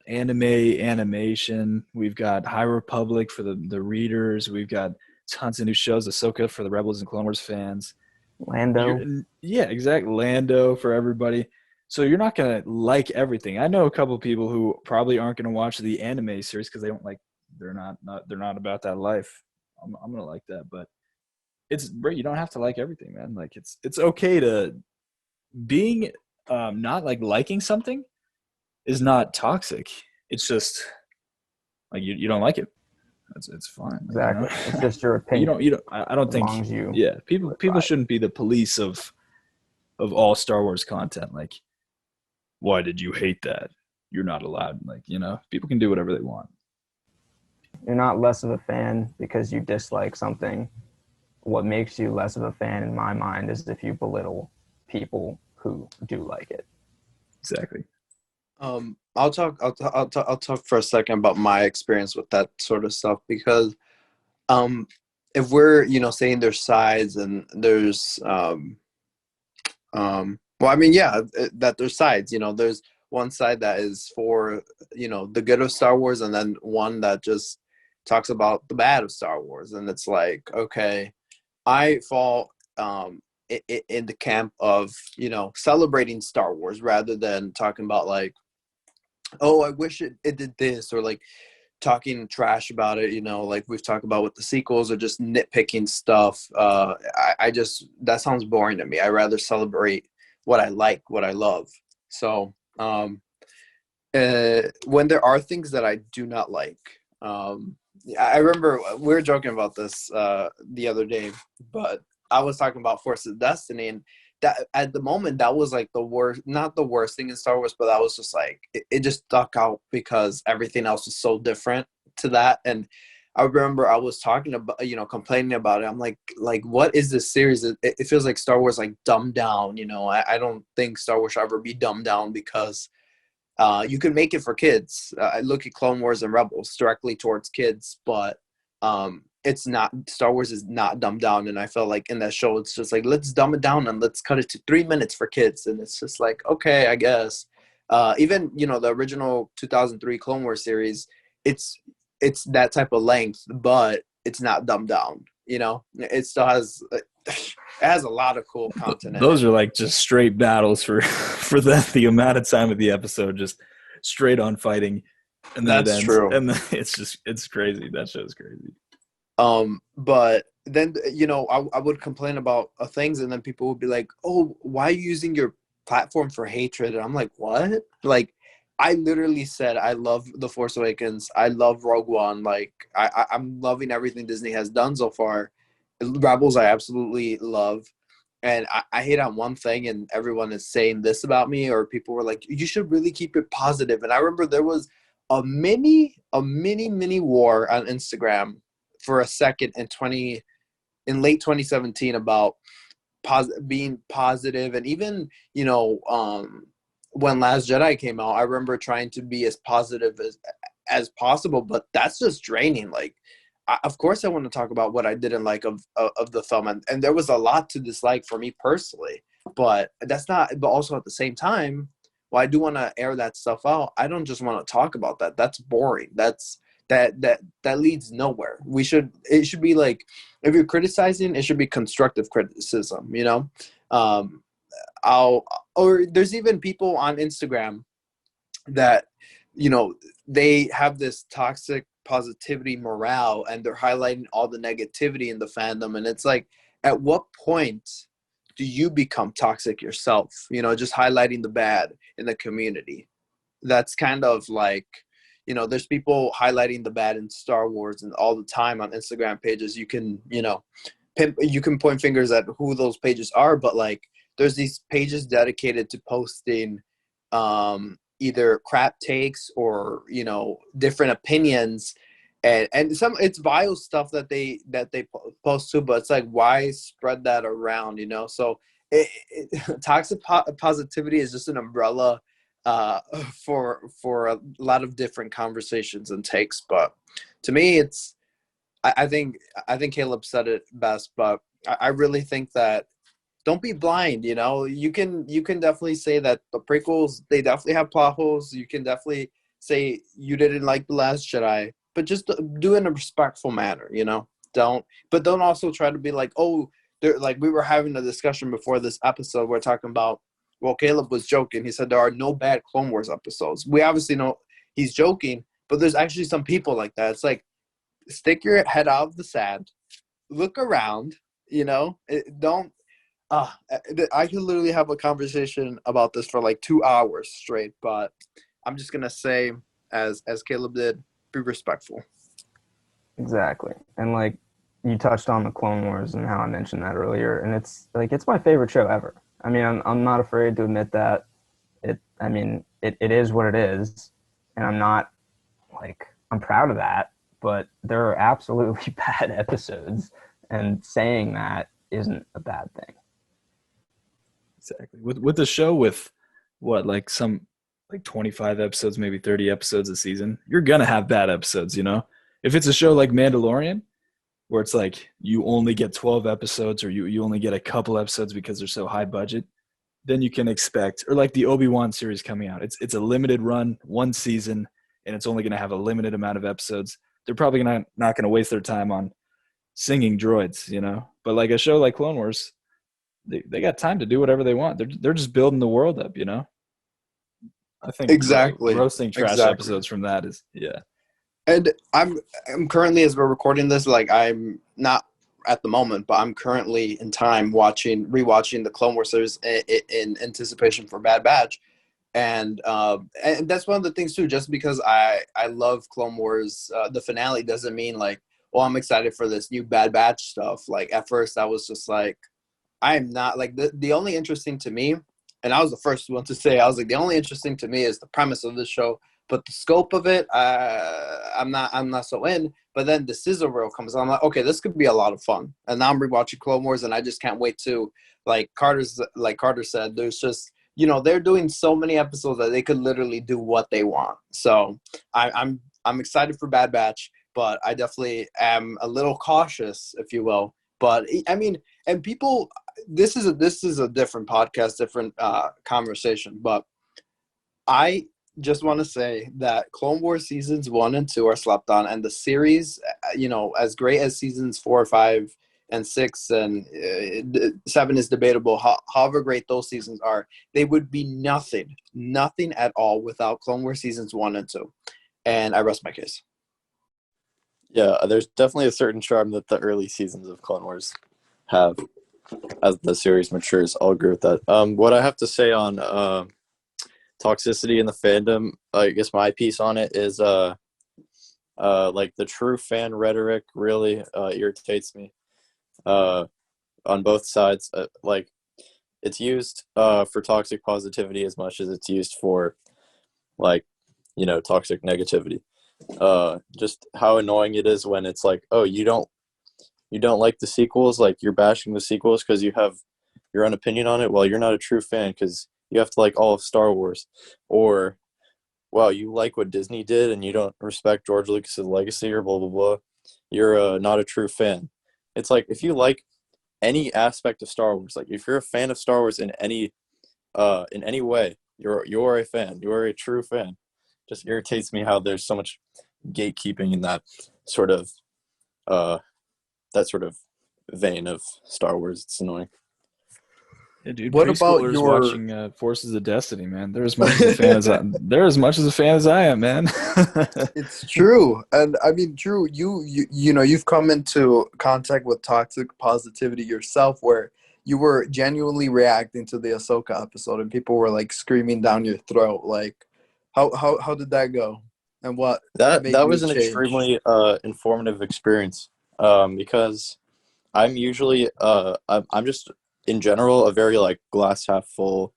A: animation. We've got High Republic for the readers. We've got tons of new shows. Ahsoka for the Rebels and Clone Wars fans.
E: Lando.
A: Yeah, exactly. Lando for everybody. So you're not gonna like everything. I know a couple of people who probably aren't gonna watch the anime series because they don't like. They're not about that life. I'm gonna like that, but you don't have to like everything, man. Like it's okay to being not like liking something is not toxic. It's just like you don't like it. It's fine.
E: Exactly.
A: Like,
E: It's just your
A: you
E: opinion.
A: don't. I don't
E: As
A: think.
E: long as you
A: Yeah, people shouldn't be the police of all Star Wars content. Like, why did you hate that? You're not allowed. Like, people can do whatever they want.
E: You're not less of a fan because you dislike something. What makes you less of a fan, in my mind, is if you belittle people who do like it.
A: Exactly.
B: I'll talk for a second about my experience with that sort of stuff, because um, if we're, saying there's sides and there's well, I mean, yeah, that there's sides. There's one side that is for, the good of Star Wars, and then one that just talks about the bad of Star Wars. And it's like, okay, I fall in the camp of, celebrating Star Wars rather than talking about like, oh, I wish it did this, or like talking trash about it, like we've talked about with the sequels, or just nitpicking stuff. I just, that sounds boring to me. I rather celebrate what I like, what I love. So when there are things that I do not like, I remember we were joking about this the other day, but I was talking about Force of Destiny, and that at the moment that was like the worst, not the worst thing in Star Wars, but that was just like it just stuck out because everything else was so different to that. And I remember I was talking about, complaining about it. I'm like, what is this series? It feels like Star Wars like dumbed down. I don't think Star Wars should ever be dumbed down, because you can make it for kids. I look at Clone Wars and Rebels directly towards kids, but it's not. Star Wars is not dumbed down, and I felt like in that show, it's just like, let's dumb it down and let's cut it to 3 minutes for kids, and it's just like, okay, I guess. Even the original 2003 Clone Wars series, it's that type of length, but it's not dumbed down. It still has. It has a lot of cool content in
A: Those
B: it.
A: are like just straight battles for for the amount of time of the episode, just straight on fighting, and then it
B: That's
A: ends,
B: true.
A: and then it's crazy. That show's crazy.
B: But then, I would complain about things, and then people would be like, "Oh, why are you using your platform for hatred?" And I'm like, "What?" Like, I literally said, "I love The Force Awakens. I love Rogue One. Like, I'm loving everything Disney has done so far. Rebels, I absolutely love." And I hate on one thing, and everyone is saying this about me, or people were like, "You should really keep it positive." And I remember there was a mini war on Instagram for a second in late 2017 about being positive. And even when Last Jedi came out, I remember trying to be as positive as possible, but that's just draining. Like, of course I want to talk about what I didn't like of the film, and there was a lot to dislike for me personally, but that's not, but also at the same time, well, I do want to air that stuff out. I don't just want to talk about that. That's boring. That leads nowhere. It should be like, if you're criticizing, it should be constructive criticism, um I'll or there's even people on Instagram that, you know they have this toxic positivity morale, and they're highlighting all the negativity in the fandom, and it's like, at what point do you become toxic yourself, just highlighting the bad in the community? That's kind of like, there's people highlighting the bad in Star Wars and all the time on Instagram pages. You can, you can point fingers at who those pages are, but like, there's these pages dedicated to posting either crap takes or, different opinions, and some, it's vile stuff that they post too, but it's like, why spread that around, so toxic positivity is just an umbrella uh, for a lot of different conversations and takes. But to me, I think Caleb said it best, but I really think that, don't be blind. You can definitely say that the prequels, they definitely have plot holes. You can definitely say you didn't like The Last Jedi, but just do it in a respectful manner. Don't also try to be like, oh, like we were having a discussion before this episode. We're talking about, well, Caleb was joking. He said there are no bad Clone Wars episodes. We obviously know he's joking, but there's actually some people like that. It's like, stick your head out of the sand, look around. Don't. I could literally have a conversation about this for like 2 hours straight, but I'm just gonna say, as Caleb did, be respectful.
E: Exactly. And like you touched on the Clone Wars and how I mentioned that earlier, and it's like it's my favorite show ever. I mean, I'm not afraid to admit that. It is what it is, and I'm proud of that, but there are absolutely bad episodes, and saying that isn't a bad thing.
A: Exactly. With the show, with what, like some like 25 episodes, maybe 30 episodes a season, you're gonna have bad episodes, you know? If it's a show like Mandalorian, where it's like you only get 12 episodes or you only get a couple episodes because they're so high budget, then you can expect, or like the Obi-Wan series coming out. It's a limited run, one season, and it's only gonna have a limited amount of episodes. They're probably not gonna waste their time on singing droids, you know? But like a show like Clone Wars, they got time to do whatever they want. They're just building the world up, you know? I think
B: Exactly.
A: roasting trash
B: Exactly.
A: episodes from that is yeah.
B: And I'm currently, as we're recording this, like I'm not at the moment, but I'm currently in time rewatching the Clone Wars series in anticipation for Bad Batch, and that's one of the things too. Just because I love Clone Wars, the finale doesn't mean like, oh, I'm excited for this new Bad Batch stuff. Like at first, I was just like, I'm not like the only interesting to me, and I was the first one to say I was like the only interesting to me is the premise of this show, but the scope of it, I'm not so in. But then the sizzle reel comes on. I'm like, okay, this could be a lot of fun. And now I'm rewatching Clone Wars, and I just can't wait to like Carter said. There's just they're doing so many episodes that they could literally do what they want. So I'm excited for Bad Batch, but I definitely am a little cautious, if you will. But I mean, and people, this is a different podcast, different conversation. But I just want to say that Clone Wars seasons 1 and 2 are slept on, and the series, as great as seasons 4, 5, and 6 and 7 is debatable. However great those seasons are, they would be nothing at all without Clone Wars seasons 1 and 2. And I rest my case.
C: Yeah, there's definitely a certain charm that the early seasons of Clone Wars have as the series matures. I'll agree with that. What I have to say on toxicity in the fandom, I guess my piece on it is like the true fan rhetoric really irritates me on both sides. Like it's used for toxic positivity as much as it's used for like toxic negativity. Just how annoying it is when it's like, oh, you don't like the sequels, like you're bashing the sequels because you have your own opinion on it. Well, you're not a true fan because you have to like all of Star Wars. Or wow, you like what Disney did and you don't respect George Lucas's legacy or blah blah blah. You're not a true fan. It's like if you like any aspect of Star Wars, like if you're a fan of Star Wars in any way, you're a fan. You're a true fan. Just irritates me how there's so much gatekeeping in that sort of vein of Star Wars. It's annoying.
A: Yeah, dude.
B: What about
A: Preschoolers
B: your
A: watching Forces of Destiny, man. They're as much as a fan as they're as much as a fan as I am, man.
B: It's true. And I mean, Drew, you've come into contact with toxic positivity yourself where you were genuinely reacting to the Ahsoka episode and people were like screaming down your throat. Like how did that go? And what
C: That
B: made you
C: was an
B: change?
C: extremely informative experience because I'm usually I'm just in general a very like glass half full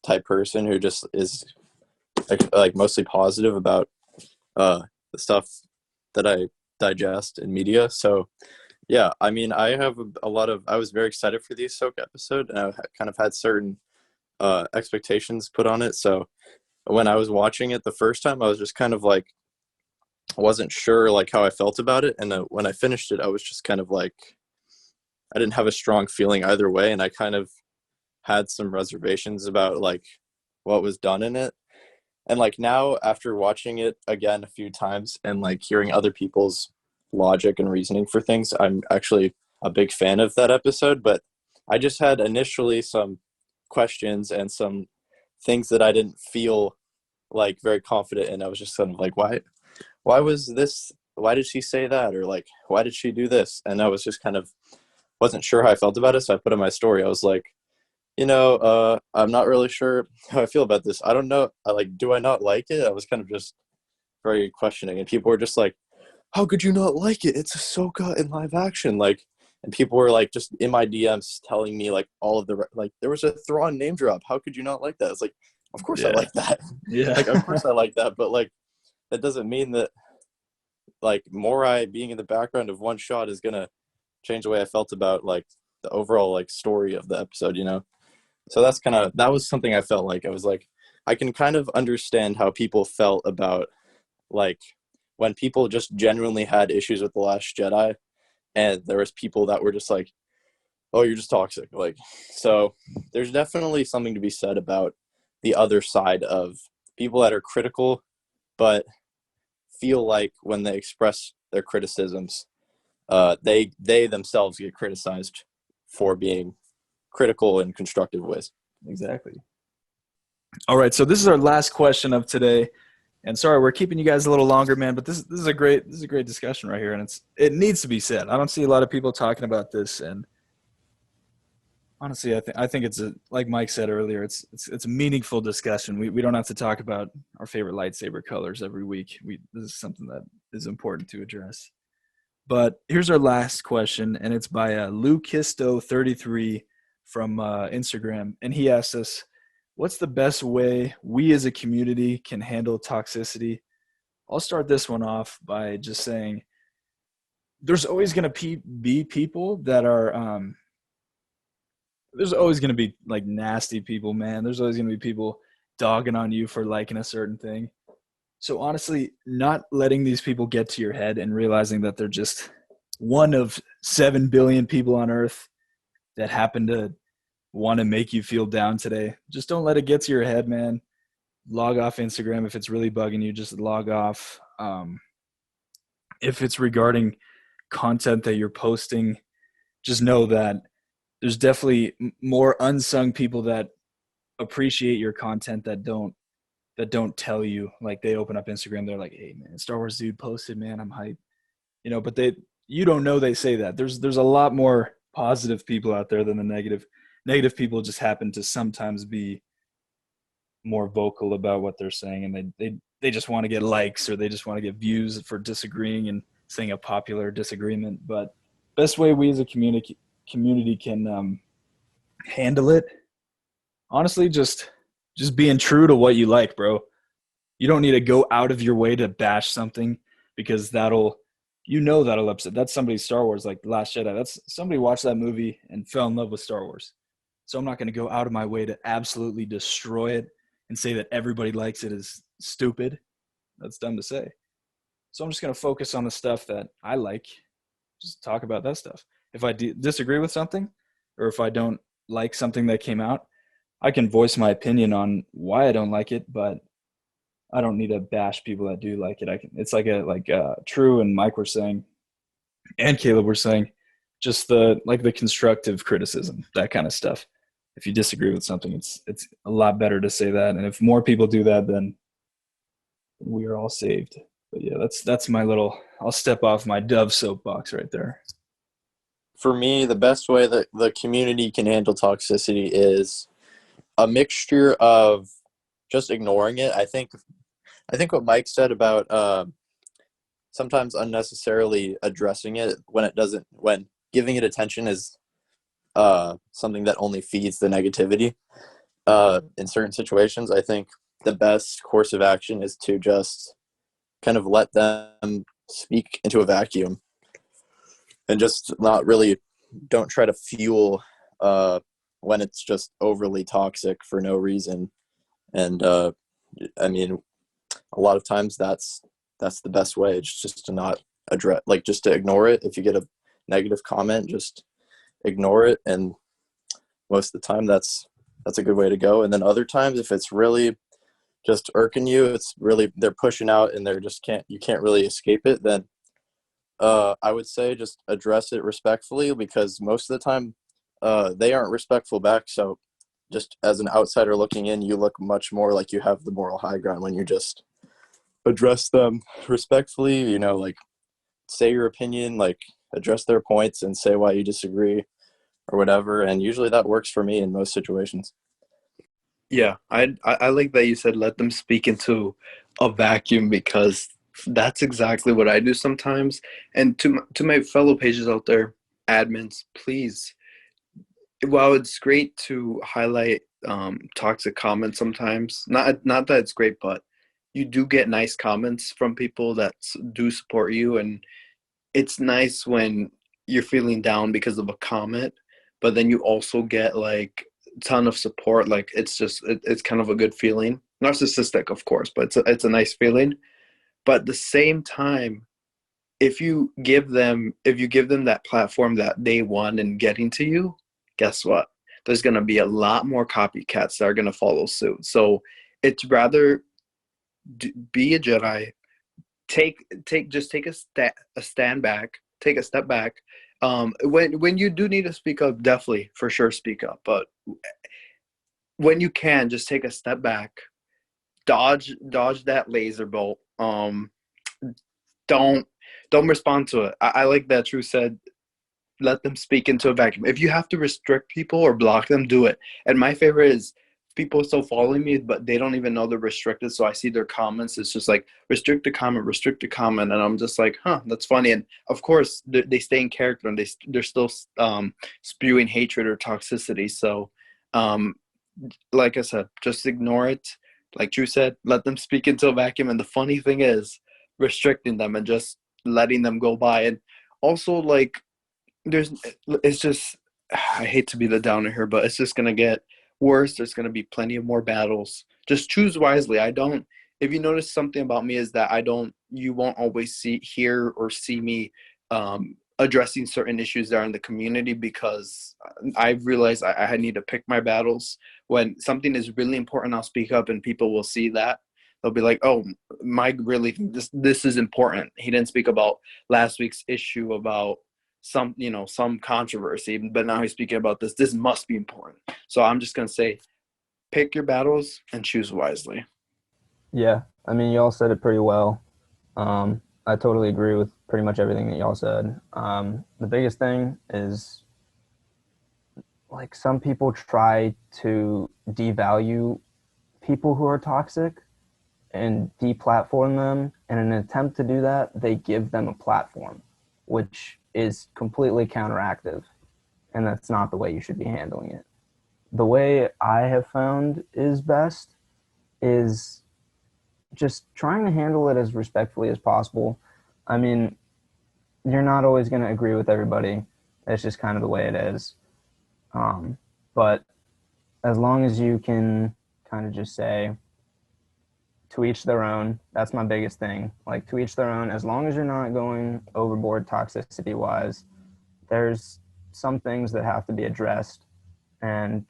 C: type person who just is like mostly positive about the stuff that I digest in media. So yeah, I mean, I have I was very excited for the Ahsoka episode, and I kind of had certain expectations put on it. So when I was watching it the first time, I was just kind of like, wasn't sure like how I felt about it. And when I finished it, I was just kind of like, I didn't have a strong feeling either way. And I kind of had some reservations about like what was done in it. And like now after watching it again a few times and like hearing other people's logic and reasoning for things, I'm actually a big fan of that episode. But I just had initially some questions and some things that I didn't feel like very confident in. I was just kind of like, why was this? Why did she say that? Or like, why did she do this? And I was just kind of wasn't sure how I felt about it. So I put in my story. I was like, I'm not really sure how I feel about this. I don't know. Do I not like it? I was kind of just very questioning, and people were just like, how could you not like it? It's Ahsoka in live action. And people were like, just in my DMs telling me like all of the, like there was a Thrawn name drop. How could you not like that? It's like, of course I like that.
A: Yeah.
C: Like, of course I like that. But like, that doesn't mean that like Morai being in the background of one shot is going to change the way I felt about like the overall like story of the episode, So that was something I felt like I was like, I can kind of understand how people felt about like when people just genuinely had issues with The Last Jedi, and there was people that were just like, oh, you're just toxic. Like, so there's definitely something to be said about the other side of people that are critical, but feel like when they express their criticisms, they themselves get criticized for being critical in constructive ways.
A: Exactly. All right, so this is our last question of today. And sorry, we're keeping you guys a little longer, man, but this is a great discussion right here, and it needs to be said. I don't see a lot of people talking about this, and honestly, I think it's like Mike said earlier, it's a meaningful discussion. We don't have to talk about our favorite lightsaber colors every week. This is something that is important to address. But here's our last question, and it's by Lukisto33 from Instagram, and he asks us, what's the best way we as a community can handle toxicity? I'll start this one off by just saying there's always going to be people that are there's always going to be like nasty people, man. There's always going to be people dogging on you for liking a certain thing. So honestly, not letting these people get to your head and realizing that they're just one of 7 billion people on earth that happen to want to make you feel down today. Just don't let it get to your head, man. Log off Instagram if it's really bugging you. Just log off. If it's regarding content that you're posting, just know that there's definitely more unsung people that appreciate your content that don't tell you. Like they open up Instagram, they're like, "Hey man, Star.Wars.Dude posted, man, I'm hyped." But you don't know they say that. There's a lot more positive people out there than the negative. Negative people just happen to sometimes be more vocal about what they're saying, and they just want to get likes, or they just want to get views for disagreeing and saying a popular disagreement. But best way we as a community can handle it, honestly, just being true to what you like, bro. You don't need to go out of your way to bash something, because that'll upset. That's somebody's Star Wars, like The Last Jedi. That's somebody watched that movie and fell in love with Star Wars. So I'm not going to go out of my way to absolutely destroy it and say that everybody likes it is stupid. That's dumb to say. So I'm just going to focus on the stuff that I like. Just talk about that stuff. If I disagree with something, or if I don't like something that came out, I can voice my opinion on why I don't like it, but I don't need to bash people that do like it. It's like True and Mike were saying, and Caleb were saying, just the constructive criticism, that kind of stuff. If you disagree with something, it's a lot better to say that. And if more people do that, then we are all saved. But yeah, that's my little. I'll step off my Dove soapbox right there.
C: For me, the best way that the community can handle toxicity is a mixture of just ignoring it. I think what Mike said about sometimes unnecessarily addressing it when giving it attention is something that only feeds the negativity in certain situations. I think the best course of action is to just kind of let them speak into a vacuum, and just don't try to fuel when it's just overly toxic for no reason. And I mean, a lot of times that's the best way. It's just to not address, just to ignore it. If you get a negative comment, just ignore it, and most of the time that's a good way to go. And then other times, if it's really just irking you, it's really they're pushing out and you can't really escape it, then I would say just address it respectfully, because most of the time they aren't respectful back. So just as an outsider looking in, you look much more like you have the moral high ground when you just address them respectfully, say your opinion, address their points and say why you disagree or whatever. And usually that works for me in most situations.
B: Yeah, I like that you said let them speak into a vacuum, because that's exactly what I do sometimes. And to my fellow pages out there, admins, please, while it's great to highlight toxic comments sometimes, not that it's great, but you do get nice comments from people that do support you, and it's nice when you're feeling down because of a comment, but then you also get a ton of support. It's kind of a good feeling. narcissistic, of course, but it's a nice feeling. But at the same time, if you give them that platform that they want in getting to you, guess what? There's going to be a lot more copycats that are going to follow suit. So it's rather be a Jedi. Take a stand back. Take a step back. When you do need to speak up, definitely for sure speak up. But when you can, just take a step back. Dodge that laser bolt. Don't respond to it. I like that True said, let them speak into a vacuum. If you have to restrict people or block them, do it. And my favorite is people still following me, but they don't even know they're restricted. So I see their comments. It's just like restrict the comment. And I'm just like, huh, that's funny. And of course they stay in character and they're still spewing hatred or toxicity. So like I said, just ignore it. Like Drew said, let them speak into a vacuum. And the funny thing is restricting them and just letting them go by. And also, like, it's just, I hate to be the downer here, but it's just going to get worse. There's going to be plenty of more battles. Just choose wisely. If you notice something about me is that you won't always hear or see me addressing certain issues that are in the community, because I've realized I need to pick my battles. When something is really important, I'll speak up and people will see that. They'll be like, oh, Mike really thinks this is important. He didn't speak about last week's issue about some controversy, but now he's speaking about this. This must be important. So I'm just going to say, pick your battles and choose wisely.
E: Yeah, I mean, you all said it pretty well. I totally agree with pretty much everything that y'all said. The biggest thing is, like, some people try to devalue people who are toxic and deplatform them. And in an attempt to do that, they give them a platform, which is completely counteractive. And that's not the way you should be handling it. The way I have found is best is just trying to handle it as respectfully as possible. I mean, you're not always going to agree with everybody. It's just kind of the way it is. But as long as you can kind of just say, to each their own, that's my biggest thing. Like, to each their own, as long as you're not going overboard toxicity-wise, there's some things that have to be addressed. And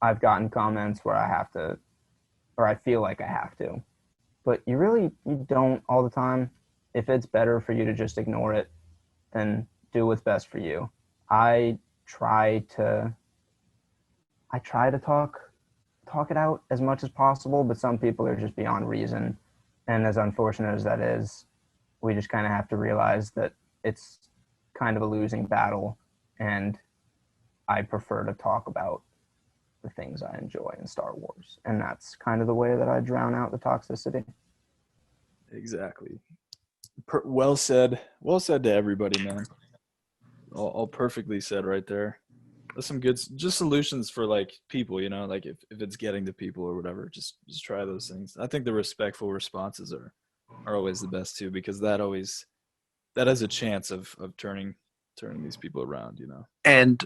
E: I've gotten comments where I have to, or I feel like I have to. But you don't all the time. If it's better for you to just ignore it, then do what's best for you. I try to talk it out as much as possible, but some people are just beyond reason. And as unfortunate as that is, we just kind of have to realize that it's kind of a losing battle. And I prefer to talk about the things I enjoy in Star Wars. And that's kind of the way that I drown out the toxicity.
A: Exactly. Well said. Well said to everybody, man. All perfectly said right there. That's some good just solutions for, like, people, like if it's getting to people or whatever, just try those things. I think the respectful responses are always the best too, because that has a chance of turning these people around,
B: And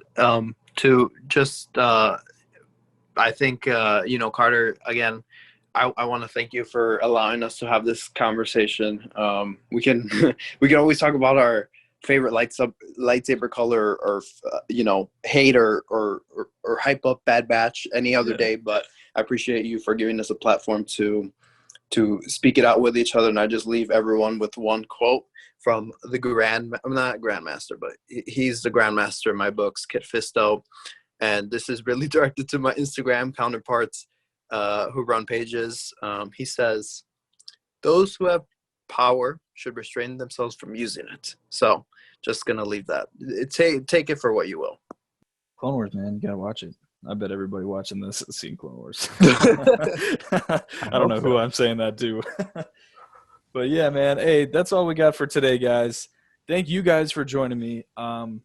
B: to just I think Carter, again, I want to thank you for allowing us to have this conversation. We can always talk about our favorite lightsaber color, or hate or hype up Bad Batch any other day, but I appreciate you for giving us a platform to speak it out with each other. And I just leave everyone with one quote from the not Grandmaster, but he's the Grandmaster in my books, Kit Fisto. And this is really directed to my Instagram counterparts who run pages. He says, those who have power should restrain themselves from using it. So just going to leave that. Take it for what you will.
A: Clone Wars, man. You got to watch it. I bet everybody watching this has seen Clone Wars. I don't know who I'm saying that to. But yeah, man. Hey, that's all we got for today, guys. Thank you guys for joining me. I'm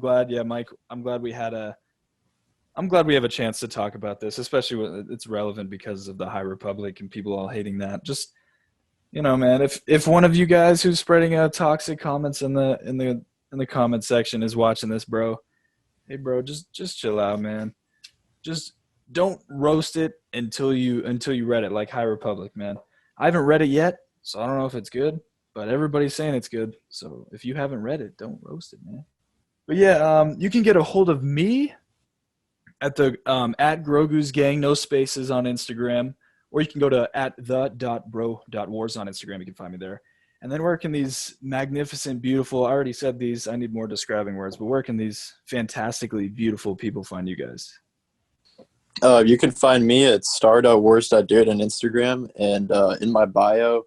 A: glad, Mike. I'm glad we have a chance to talk about this, especially when it's relevant because of the High Republic and people all hating that. Just, man, if one of you guys who's spreading toxic comments in the comment section is watching this, bro, hey, bro, just chill out, man. Just don't roast it until you read it, like High Republic, man. I haven't read it yet, so I don't know if it's good, but everybody's saying it's good. So if you haven't read it, don't roast it, man. But yeah, you can get a hold of me at the at Grogu's Gang, no spaces on Instagram, or you can go to at the.bro.wars on Instagram. You can find me there. And then where can these magnificent, beautiful, I already said these, I need more describing words, but where can these fantastically beautiful people find you guys?
C: You can find me at Star.Wars.Dude on Instagram, and in my bio,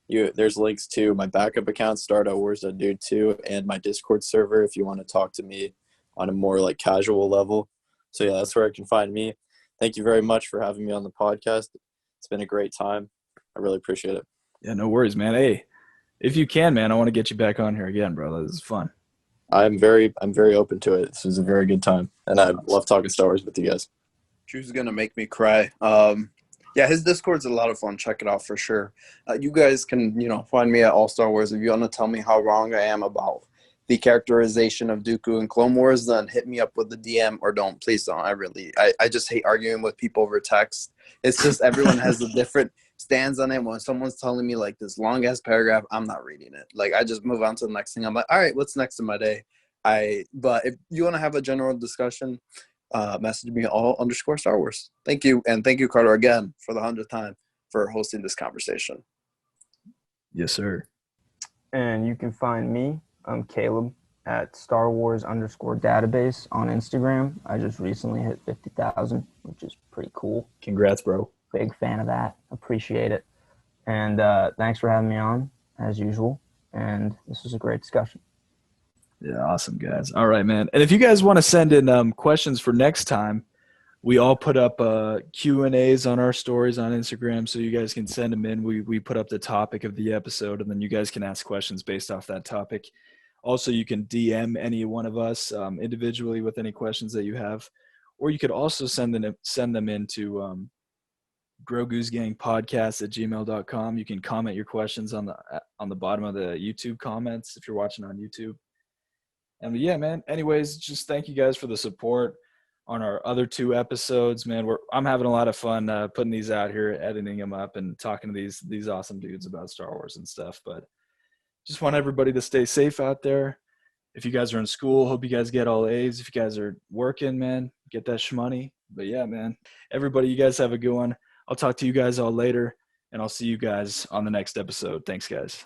C: there's links to my backup account, Star.Wars.Dude too, and my Discord server if you want to talk to me on a more like casual level. So yeah, that's where you can find me. Thank you very much for having me on the podcast. It's been a great time. I really appreciate it.
A: Yeah, no worries, man. Hey, if you can, man, I want to get you back on here again, bro. This is fun.
C: I'm very open to it. This was a very good time, and I love talking Star Wars with you guys.
B: Drew's gonna make me cry. Yeah, his Discord's a lot of fun. Check it out for sure. You guys can, find me at All Star Wars. If you want to tell me how wrong I am about the characterization of Dooku in Clone Wars, then hit me up with the DM, or don't. Please don't. I just hate arguing with people over text. It's just everyone has a different stance on it. When someone's telling me like this long ass paragraph, I'm not reading it. Like, I just move on to the next thing. I'm like, all right, what's next in my day? But if you want to have a general discussion, message me all_Star Wars. Thank you. And thank you, Carter, again for the 100th time for hosting this conversation.
A: Yes, sir.
E: And you can find me, I'm Caleb, at Star Wars_database on Instagram. I just recently hit 50,000, which is pretty cool.
A: Congrats, bro.
E: Big fan of that. Appreciate it. And thanks for having me on, as usual. And this was a great discussion.
A: Yeah, awesome, guys. All right, man. And if you guys want to send in questions for next time, we all put up Q&As on our stories on Instagram, so you guys can send them in. We put up the topic of the episode, and then you guys can ask questions based off that topic. Also, you can DM any one of us individually with any questions that you have, or you could also send them into Grogu's Gang Podcast at gmail.com. You can comment your questions on the bottom of the YouTube comments if you're watching on YouTube. And yeah, man, anyways, just thank you guys for the support on our other 2 episodes, man. I'm having a lot of fun putting these out here, editing them up, and talking to these awesome dudes about Star Wars and stuff. But just want everybody to stay safe out there. If you guys are in school, hope you guys get all A's. If you guys are working, man, get that shmoney. But yeah, man, everybody, you guys have a good one. I'll talk to you guys all later, and I'll see you guys on the next episode. Thanks, guys.